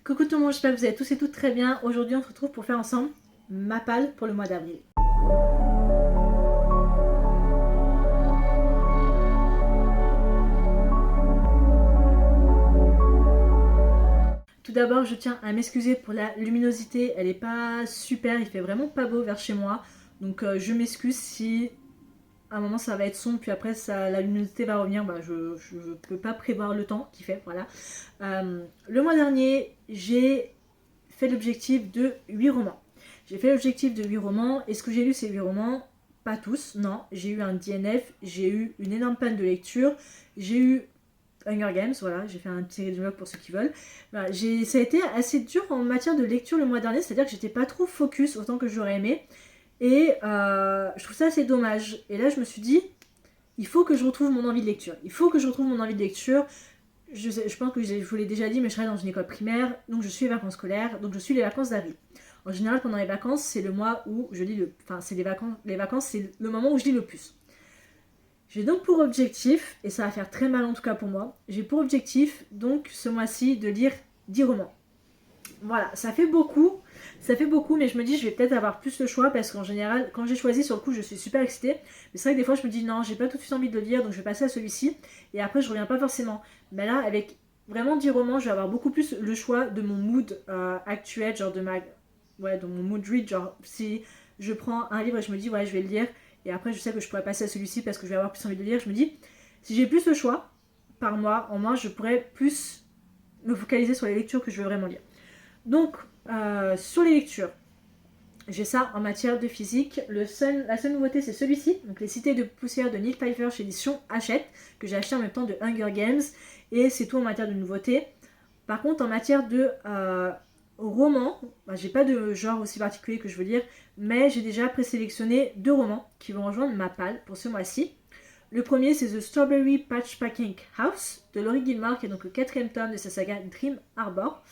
Coucou tout le monde, j'espère que vous allez tous et toutes très bien. Aujourd'hui on se retrouve pour faire ensemble ma palle pour le mois d'avril. Tout d'abord je tiens à m'excuser pour la luminosité, elle est pas super, il fait vraiment pas beau vers chez moi. Donc je m'excuse si à un moment ça va être sombre, puis après la luminosité va revenir, je ne peux pas prévoir le temps qu'il fait, voilà. Le mois dernier, j'ai fait l'objectif de 8 romans. J'ai fait l'objectif de 8 romans. Est-ce que j'ai lu ces 8 romans? Pas tous, non. J'ai eu un DNF, j'ai eu une énorme panne de lecture, j'ai eu Hunger Games, voilà, j'ai fait un petit vlog pour ceux qui veulent. Voilà, ça a été assez dur en matière de lecture le mois dernier, c'est-à-dire que j'étais pas trop focus autant que j'aurais aimé. Et je trouve ça assez dommage. Et là, je me suis dit, il faut que je retrouve mon envie de lecture. Il faut que je retrouve mon envie de lecture. Je pense que je vous l'ai déjà dit, mais je travaille dans une école primaire, donc je suis les vacances scolaires, donc je suis les vacances d'avril. En général, pendant les vacances, c'est le mois où je lis le... Enfin, c'est les vacances, c'est le moment où je lis le plus. J'ai donc pour objectif, et ça va faire très mal en tout cas pour moi, j'ai pour objectif, donc, ce mois-ci, de lire 10 romans. Voilà, ça fait beaucoup, mais je me dis je vais peut-être avoir plus de choix parce qu'en général, quand j'ai choisi sur le coup, je suis super excitée. Mais c'est vrai que des fois, je me dis non, j'ai pas tout de suite envie de le lire, donc je vais passer à celui-ci. Et après, je reviens pas forcément. Mais là, avec vraiment 10 romans, je vais avoir beaucoup plus le choix de mon mood actuel, genre de mon mood read. Genre, si je prends un livre et je me dis ouais, je vais le lire, et après, je sais que je pourrais passer à celui-ci parce que je vais avoir plus envie de le lire, je me dis si j'ai plus de choix par mois, en mois, je pourrais plus me focaliser sur les lectures que je veux vraiment lire. Donc, sur les lectures, j'ai ça en matière de physique. La seule nouveauté, c'est celui-ci, donc Les Cités de poussière de Neil Pfeiffer chez édition Hachette, que j'ai acheté en même temps de Hunger Games, et c'est tout en matière de nouveautés. Par contre, en matière de romans, j'ai pas de genre aussi particulier que je veux lire, mais j'ai déjà présélectionné 2 romans qui vont rejoindre ma palle pour ce mois-ci. Le premier, c'est The Strawberry Patch Packing House de Laurie Gilmore, qui est donc le 4e tome de sa saga Dream Harbor.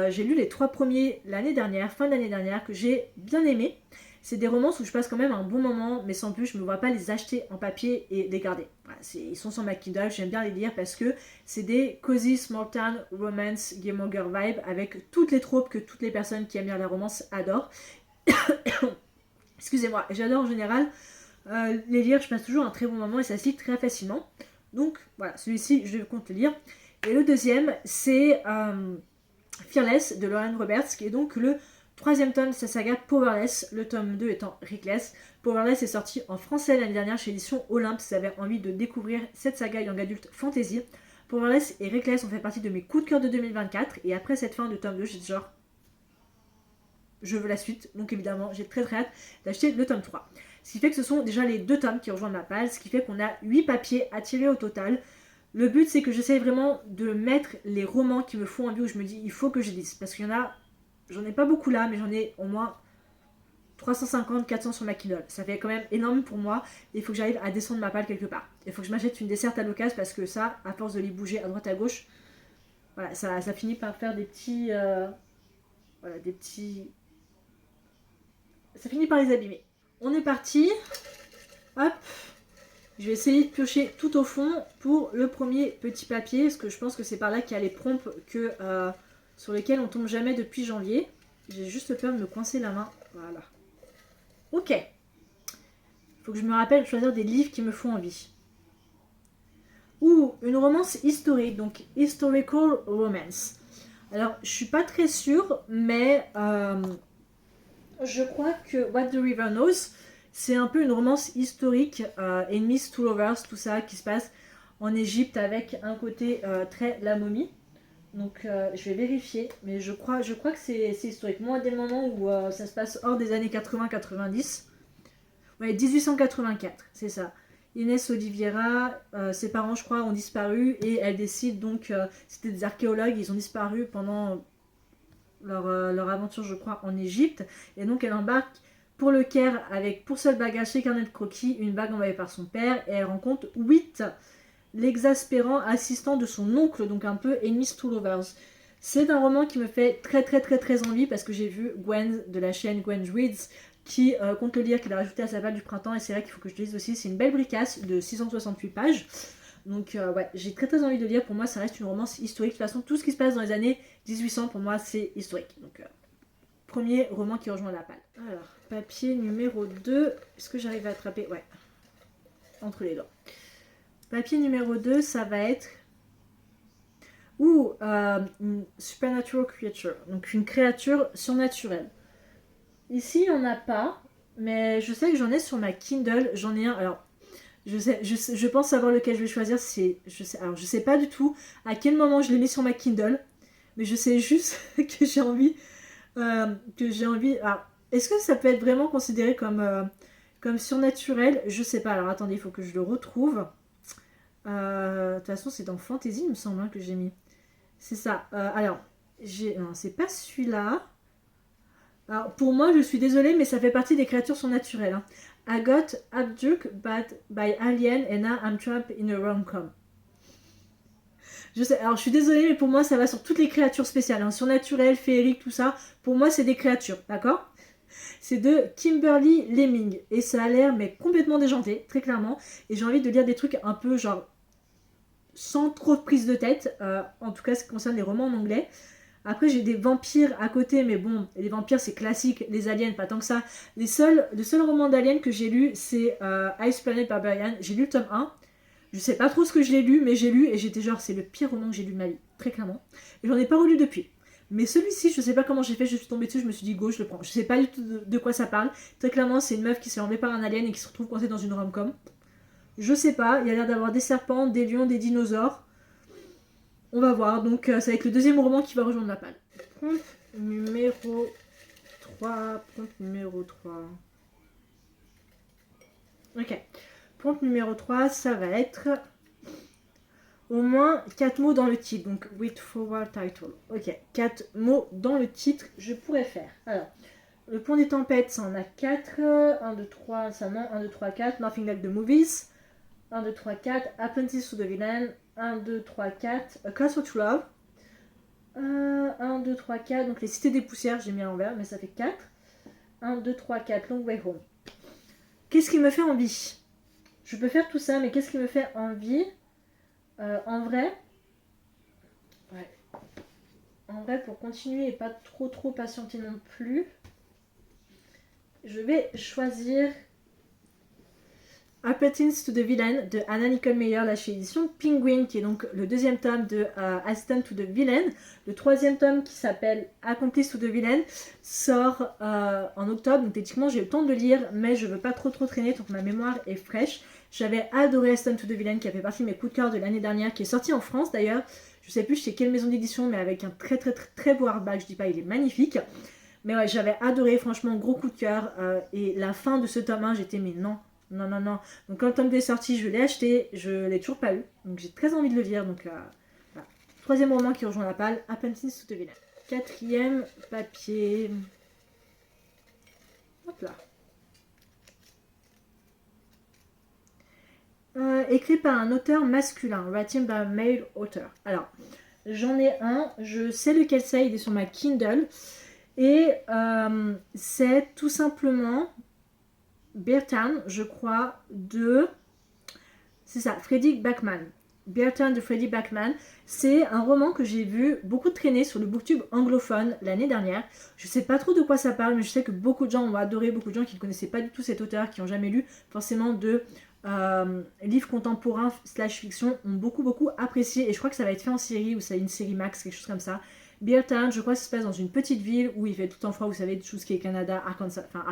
J'ai lu les 3 premiers l'année dernière, fin de l'année dernière, que j'ai bien aimé. C'est des romances où je passe quand même un bon moment, mais sans plus, je ne me vois pas les acheter en papier et les garder. Voilà, ils sont sur ma Kindle, j'aime bien les lire parce que c'est des cozy small town romance Gilmore Girl vibe avec toutes les tropes que toutes les personnes qui aiment lire la romance adorent. Excusez-moi, j'adore en général les lire, je passe toujours un très bon moment et ça se lit très facilement. Donc voilà, celui-ci, je compte le lire. Et le deuxième, c'est Fearless de Lauren Roberts, qui est donc le 3e tome de sa saga Powerless, le tome 2 étant Reckless. Powerless est sorti en français l'année dernière chez l'édition Olympe, si vous avez envie de découvrir cette saga young adult fantasy. Powerless et Reckless ont fait partie de mes coups de cœur de 2024, et après cette fin de tome 2, j'ai genre je veux la suite, donc évidemment j'ai très hâte d'acheter le tome 3. Ce qui fait que ce sont déjà les 2 tomes qui rejoignent ma palle, ce qui fait qu'on a 8 papiers à tirer au total. Le but, c'est que j'essaye vraiment de mettre les romans qui me font envie, où je me dis, il faut que je lise. Parce qu'il y en a, j'en ai pas beaucoup là, mais j'en ai au moins 350, 400 sur ma Kindle. Ça fait quand même énorme pour moi. Et il faut que j'arrive à descendre ma palle quelque part. Il faut que je m'achète une desserte à l'occasion, parce que ça, à force de les bouger à droite à gauche, voilà, ça finit par faire des petits... voilà, des petits... Ça finit par les abîmer. On est parti. Hop. Je vais essayer de piocher tout au fond pour le premier petit papier, parce que je pense que c'est par là qu'il y a les prompts sur lesquels on tombe jamais depuis janvier. J'ai juste peur de me coincer la main. Voilà. Ok. Faut que je me rappelle de choisir des livres qui me font envie. Ou une romance historique, donc historical romance. Alors, je suis pas très sûre, mais je crois que What the River Knows, c'est un peu une romance historique, Enemies to Lovers, tout ça, qui se passe en Égypte avec un côté très la momie. Donc je vais vérifier, mais je crois que c'est historique. Moi, dès le moment où ça se passe hors des années 80-90, ouais, 1884, c'est ça. Inès Oliveira, ses parents, je crois, ont disparu et elle décide donc, c'était des archéologues, ils ont disparu pendant leur aventure, je crois, en Égypte. Et donc elle embarque pour le Caire avec pour seul bagage ses carnets de croquis, une bague envoyée par son père, et elle rencontre Whit, l'exaspérant assistant de son oncle, donc un peu Enemies to Lovers. C'est un roman qui me fait très envie parce que j'ai vu Gwen de la chaîne Gwen Reads qui compte le lire, qu'il a rajouté à sa palle du printemps, et c'est vrai qu'il faut que je lise aussi. C'est une belle bricasse de 668 pages. Donc ouais, j'ai très très envie de lire. Pour moi, ça reste une romance historique. De toute façon, tout ce qui se passe dans les années 1800, pour moi, c'est historique. Donc premier roman qui rejoint la palle. Alors, papier numéro 2. Est-ce que j'arrive à attraper? Ouais, entre les doigts. Papier numéro 2, ça va être... une supernatural creature. Donc une créature surnaturelle. Ici, il n'y en a pas. Mais je sais que j'en ai sur ma Kindle. J'en ai un. Alors, je pense savoir lequel je vais choisir. Alors, je sais pas du tout à quel moment je l'ai mis sur ma Kindle. Mais je sais juste que j'ai envie... Alors, est-ce que ça peut être vraiment considéré comme surnaturel? Je sais pas. Alors, attendez, il faut que je le retrouve. De toute façon, c'est dans Fantasy, il me semble, hein, que j'ai mis. C'est ça. Alors, non, c'est pas celui-là. Alors, pour moi, je suis désolée, mais ça fait partie des créatures surnaturelles. Hein. I got abducted by alien and now I'm trapped in a rom-com. Je sais, alors je suis désolée, mais pour moi, ça va sur toutes les créatures spéciales. Hein, surnaturelles, féeriques, tout ça. Pour moi, c'est des créatures, d'accord? C'est de Kimberly Lemming. Et ça a l'air, mais complètement déjanté, très clairement. Et j'ai envie de lire des trucs un peu, genre, sans trop de prise de tête. En tout cas, ce qui concerne les romans en anglais. Après, j'ai des vampires à côté, mais bon, les vampires, c'est classique. Les aliens, pas tant que ça. Le seul roman d'aliens que j'ai lu, c'est Ice Planet Barbarian. J'ai lu le tome 1. Je sais pas trop ce que je l'ai lu, mais j'ai lu et j'étais genre, c'est le pire roman que j'ai lu de ma vie, très clairement. Et j'en ai pas relu depuis. Mais celui-ci, je sais pas comment j'ai fait, je suis tombée dessus, je me suis dit go, je le prends. Je sais pas du tout de quoi ça parle. Très clairement, c'est une meuf qui s'est enlevée par un alien et qui se retrouve coincée dans une rom-com. Je sais pas, il y a l'air d'avoir des serpents, des lions, des dinosaures. On va voir, donc ça va être le deuxième roman qui va rejoindre la palle. Prompt numéro 3. Ok. Prompt numéro 3, ça va être au moins 4 mots dans le titre. Donc, with forward title. Ok, 4 mots dans le titre, je pourrais faire. Alors, le pont des tempêtes, ça en a 4. 1, 2, 3, ça non. 1, 2, 3, 4. Nothing Like the Movies. 1, 2, 3, 4. Apprentice to the Villain. 1, 2, 3, 4. A Curse to Love. 1, 2, 3, 4. Donc les cités des poussières, j'ai mis à l'envers, mais ça fait 4. 1, 2, 3, 4. Long Way Home. Qu'est-ce qui me fait envie? Je peux faire tout ça, mais qu'est-ce qui me fait envie? En vrai, ouais. En vrai, pour continuer et pas trop patienter non plus, je vais choisir Appetence to the Villain de Anna Nicole Meyer, là chez édition Penguin, qui est donc le deuxième tome de Assistant to the Villain. Le troisième tome qui s'appelle Accomplice to the Villain sort en octobre, donc techniquement j'ai eu le temps de le lire, mais je veux pas trop traîner, donc ma mémoire est fraîche. J'avais adoré Assistant to the Villain, qui a fait partie de mes coups de cœur de l'année dernière, qui est sorti en France d'ailleurs. Je sais plus chez quelle maison d'édition, mais avec un très beau hardback, je dis pas, il est magnifique. Mais ouais, j'avais adoré, franchement, gros coup de cœur. Et la fin de ce tome 1, j'étais, mais non. Donc quand le tome 2 est sorti, je l'ai acheté, je l'ai toujours pas eu. Donc j'ai très envie de le lire. Donc voilà. Troisième roman qui rejoint la palle, Apprentice to the Villain. Quatrième papier. Hop là. Écrit par un auteur masculin, written by a male author. Alors, j'en ai un, je sais lequel c'est, il est sur ma Kindle. Et c'est tout simplement Bertan, je crois, de... C'est ça, Freddie Bachman. Bertan de Freddie Bachman. C'est un roman que j'ai vu beaucoup traîner sur le booktube anglophone l'année dernière. Je sais pas trop de quoi ça parle, mais je sais que beaucoup de gens ont adoré, beaucoup de gens qui ne connaissaient pas du tout cet auteur, qui n'ont jamais lu forcément de livres contemporains / fiction, ont beaucoup apprécié. Et je crois que ça va être fait en série, ou ça une série max, quelque chose comme ça. Beartown, je crois que ça se passe dans une petite ville où il fait tout en froid, vous savez, tout ce qui est Canada, Arkansas, enfin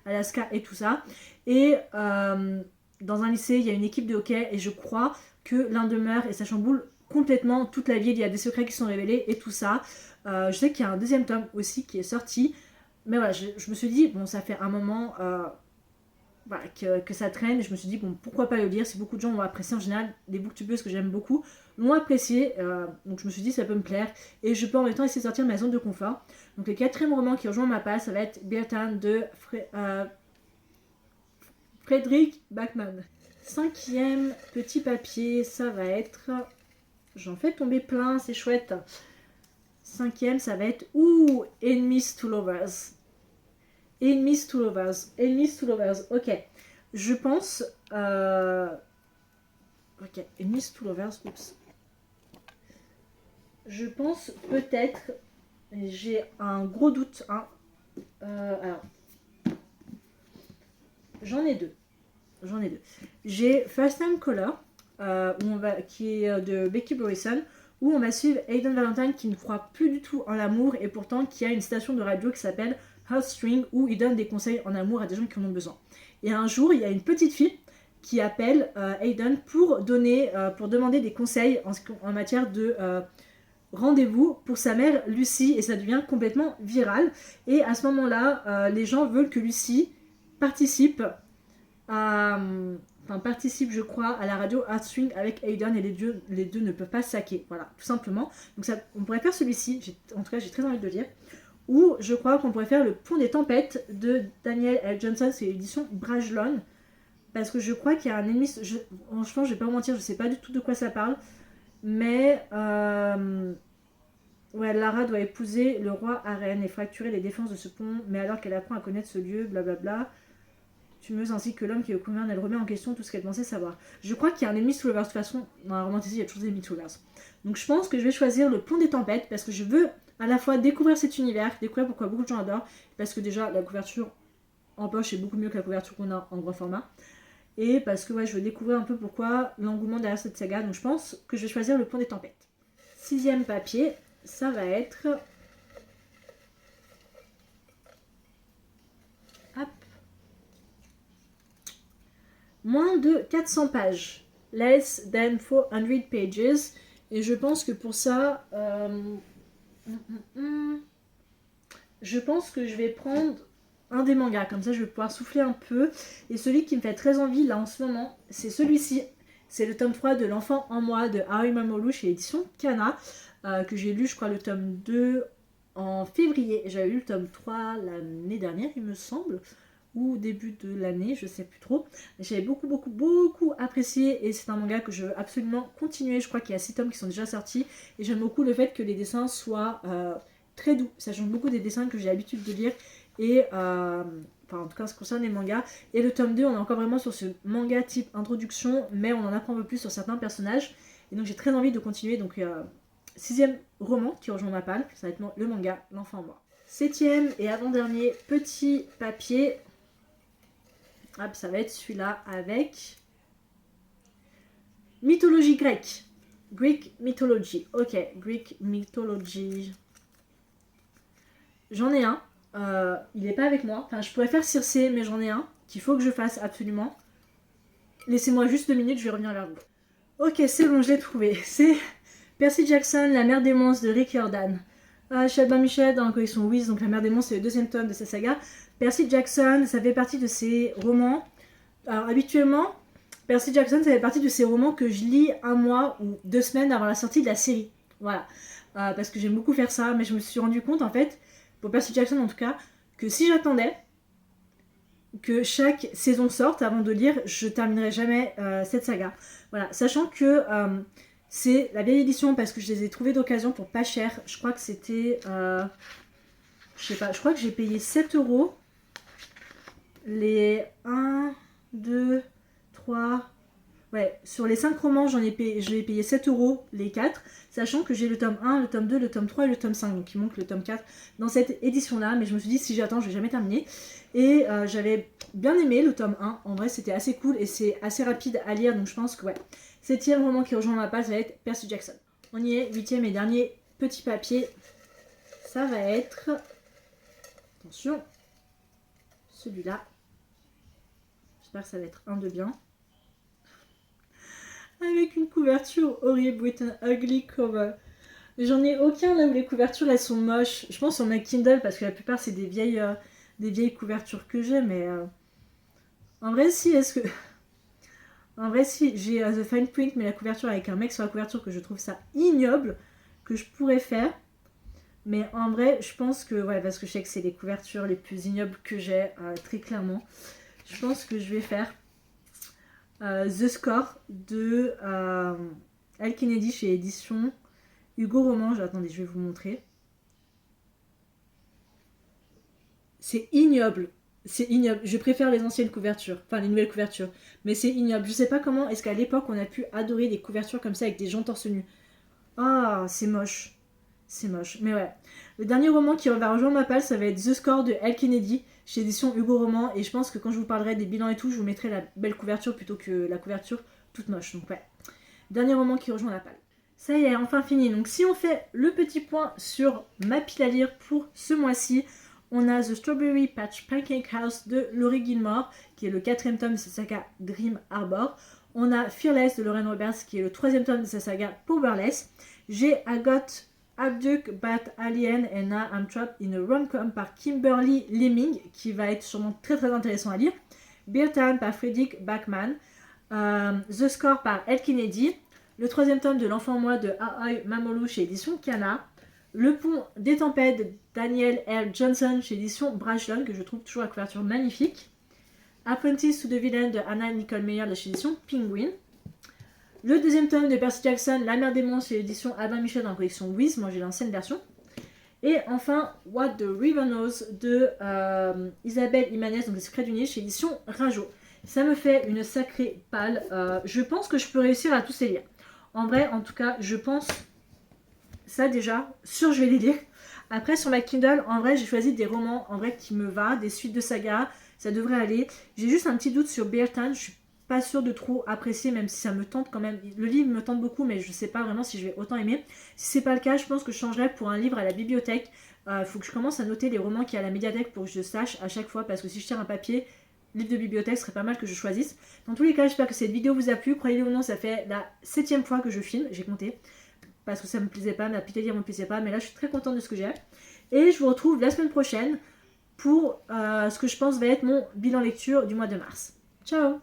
Alaska et tout ça. Et dans un lycée, il y a une équipe de hockey et je crois que l'un d'eux meurt et ça chamboule complètement toute la ville. Il y a des secrets qui sont révélés et tout ça. Je sais qu'il y a un deuxième tome aussi qui est sorti. Mais voilà, je me suis dit, bon, ça fait un moment voilà, que ça traîne. Et je me suis dit, bon, pourquoi pas le lire si beaucoup de gens ont apprécié. En général, les booktubeuses que j'aime beaucoup l'ont apprécié. Donc je me suis dit, ça peut me plaire. Et je peux en même temps essayer de sortir de ma zone de confort. Donc le quatrième roman qui rejoint ma passe, ça va être Bertan de Frederick Bachman. Cinquième petit papier, ça va être... J'en fais tomber plein, c'est chouette. Cinquième, ça va être... Ouh, Enemies to Lovers. Enemies to Lovers. Ok. Je pense... Ok, Enemies to Lovers, oups. Je pense peut-être, j'ai un gros doute, hein. Alors, j'en ai deux. J'ai First Time Caller, qui est de Becky Borison, où on va suivre Aidan Valentine qui ne croit plus du tout en l'amour et pourtant qui a une station de radio qui s'appelle Heartstring où il donne des conseils en amour à des gens qui en ont besoin. Et un jour, il y a une petite fille qui appelle Aidan pour demander des conseils en matière de rendez-vous pour sa mère Lucy et ça devient complètement viral. Et à ce moment-là, les gens veulent que Lucy participe participe je crois à la radio Heartstring avec Aidan et les deux ne peuvent pas saquer, voilà, tout simplement. Donc ça, on pourrait faire celui-ci, en tout cas j'ai très envie de le dire, ou je crois qu'on pourrait faire le Pont des Tempêtes de Daniel L. Johnson, c'est l'édition Brajlon, parce que je crois qu'il y a un ennemi, franchement je vais pas vous mentir, je sais pas du tout de quoi ça parle, mais ouais, Lara doit épouser le roi Arène et fracturer les défenses de ce pont, mais alors qu'elle apprend à connaître ce lieu, blablabla, tumeuse ainsi que l'homme qui le gouverne, elle remet en question tout ce qu'elle pensait savoir. Je crois qu'il y a un ennemi to lovers. De toute façon, dans la romantique, il y a toujours des ennemis to lovers. Donc je pense que je vais choisir le Pont des Tempêtes parce que je veux à la fois découvrir cet univers, découvrir pourquoi beaucoup de gens adorent, parce que déjà la couverture en poche est beaucoup mieux que la couverture qu'on a en grand format, et parce que ouais, je veux découvrir un peu pourquoi l'engouement derrière cette saga. Donc je pense que je vais choisir le Pont des Tempêtes. 6e papier, ça va être... Hop. Moins de 400 pages. Less than 400 pages. Et je pense que pour ça... je pense que je vais prendre un des mangas. Comme ça, je vais pouvoir souffler un peu. Et celui qui me fait très envie, là, en ce moment, c'est celui-ci. C'est le tome 3 de L'Enfant en moi de Harry Mamoru chez l'édition Kana. Que j'ai lu, je crois, le tome 2 en février. J'avais lu le tome 3 l'année dernière, il me semble. Ou début de l'année, je sais plus trop. J'avais beaucoup apprécié et c'est un manga que je veux absolument continuer. Je crois qu'il y a 6 tomes qui sont déjà sortis et j'aime beaucoup le fait que les dessins soient très doux. Ça change beaucoup des dessins que j'ai l'habitude de lire et en tout cas, ce qui concerne les mangas. Et le tome 2, on est encore vraiment sur ce manga type introduction, mais on en apprend un peu plus sur certains personnages. Et donc j'ai très envie de continuer. Donc 6e roman qui rejoint ma palle, ça va être le manga L'Enfant en moi. 7e et avant-dernier petit papier. Hop, ça va être celui-là avec mythologie grecque. Greek mythology. Ok, Greek mythology. J'en ai un. Il n'est pas avec moi. Enfin, je pourrais faire Circé, mais j'en ai un qu'il faut que je fasse absolument. Laissez-moi juste 2 minutes, je vais revenir vers vous. Ok, c'est bon, je l'ai trouvé. C'est Percy Jackson, la mère des monstres de Rick Riordan. Chez Michel dans la collection Wiz, donc la mère des monstres, c'est le 2e tome de sa saga. Percy Jackson, ça fait partie de ses romans. Alors habituellement, Percy Jackson, ça fait partie de ces romans que je lis 1 mois ou 2 semaines avant la sortie de la série. Voilà. Parce que j'aime beaucoup faire ça, mais je me suis rendu compte en fait, pour Percy Jackson en tout cas, que si j'attendais que chaque saison sorte avant de lire, je terminerai jamais cette saga. Voilà, sachant que c'est la vieille édition parce que je les ai trouvées d'occasion pour pas cher. Je crois que c'était... je sais pas, je crois que j'ai payé 7 € les 1, 2, 3... Ouais, sur les 5 romans, je vais payer 7 € les 4, sachant que j'ai le tome 1, le tome 2, le tome 3 et le tome 5. Donc il manque le tome 4 dans cette édition-là. Mais je me suis dit, si j'attends, je vais jamais terminer. Et j'avais bien aimé le tome 1. En vrai, c'était assez cool et c'est assez rapide à lire. Donc je pense que ouais. 7e roman qui rejoint ma page, ça va être Percy Jackson. On y est, 8e et dernier petit papier. Ça va être... Attention. Celui-là. J'espère que ça va être un de bien. Avec une couverture horrible, with an ugly cover. J'en ai aucun là où les couvertures elles sont moches. Je pense sur ma Kindle parce que la plupart c'est des vieilles couvertures que j'ai, mais en vrai si, en vrai si, j'ai The Fine Print, mais la couverture avec un mec sur la couverture que je trouve ça ignoble, que je pourrais faire. Mais en vrai, je pense que, ouais, parce que je sais que c'est les couvertures les plus ignobles que j'ai, très clairement. Je pense que je vais faire The Score de Al Kennedy chez Édition Hugo Roman. Attendez, je vais vous montrer. C'est ignoble. C'est ignoble. Je préfère les anciennes couvertures, enfin les nouvelles couvertures. Mais c'est ignoble. Je sais pas comment est-ce qu'à l'époque on a pu adorer des couvertures comme ça avec des gens torse nu. Ah, c'est moche. C'est moche. Mais ouais. Le dernier roman qui va rejoindre ma palle, ça va être The Score de Elle Kennedy, chez édition Hugo Roman. Et je pense que quand je vous parlerai des bilans et tout, je vous mettrai la belle couverture plutôt que la couverture toute moche. Donc ouais. Dernier roman qui rejoint la palle. Ça y est, enfin fini. Donc si on fait le petit point sur ma pile à lire pour ce mois-ci, on a The Strawberry Patch Pancake House de Laurie Gilmore, qui est le 4e tome de sa saga Dream Harbor. On a Fearless de Lauren Roberts, qui est le 3e tome de sa saga Powerless. J'ai I Got Abduct Bat Alien and Now I'm Trapped in a Rom-Com par Kimberly Lemming, qui va être sûrement très très intéressant à lire. Beer Time par Fredrik Backman. The Score par Elle Kennedy. Le 3e tome de L'Enfant Moi de Ahoy Mamoru chez édition Kana. Le Pont des Tempêtes de Daniel R. Johnson chez édition Brajlon, que je trouve toujours la couverture magnifique. Apprentice to the Villain de Anna Nicole Meyer de chez édition Penguin. Le 2e tome de Percy Jackson, La Mer des Monstres chez l'édition Albin Michel dans la collection Wiz, moi j'ai l'ancienne version. Et enfin, What the River Knows de Isabelle Imanez, donc Les Secrets du Nil chez édition Rajo. Ça me fait une sacrée palle. Je pense que je peux réussir à tous les lire. En vrai, en tout cas, je pense ça déjà, sûr je vais les lire. Après sur ma Kindle, en vrai j'ai choisi des romans en vrai qui me va, des suites de sagas, ça devrait aller. J'ai juste un petit doute sur Bear Town, je suis pas sûre de trop apprécier même si ça me tente quand même. Le livre me tente beaucoup mais je sais pas vraiment si je vais autant aimer. Si c'est pas le cas, je pense que je changerai pour un livre à la bibliothèque. Faut que je commence à noter les romans qu'il y a à la médiathèque pour que je sache à chaque fois parce que si je tire un papier, livre de bibliothèque ce serait pas mal que je choisisse. Dans tous les cas, j'espère que cette vidéo vous a plu. Croyez-le ou non, ça fait la 7e fois que je filme, j'ai compté. Parce que ça me plaisait pas, ma pitelière me plaisait pas, mais là je suis très contente de ce que j'ai. Et je vous retrouve la semaine prochaine pour ce que je pense va être mon bilan lecture du mois de mars. Ciao!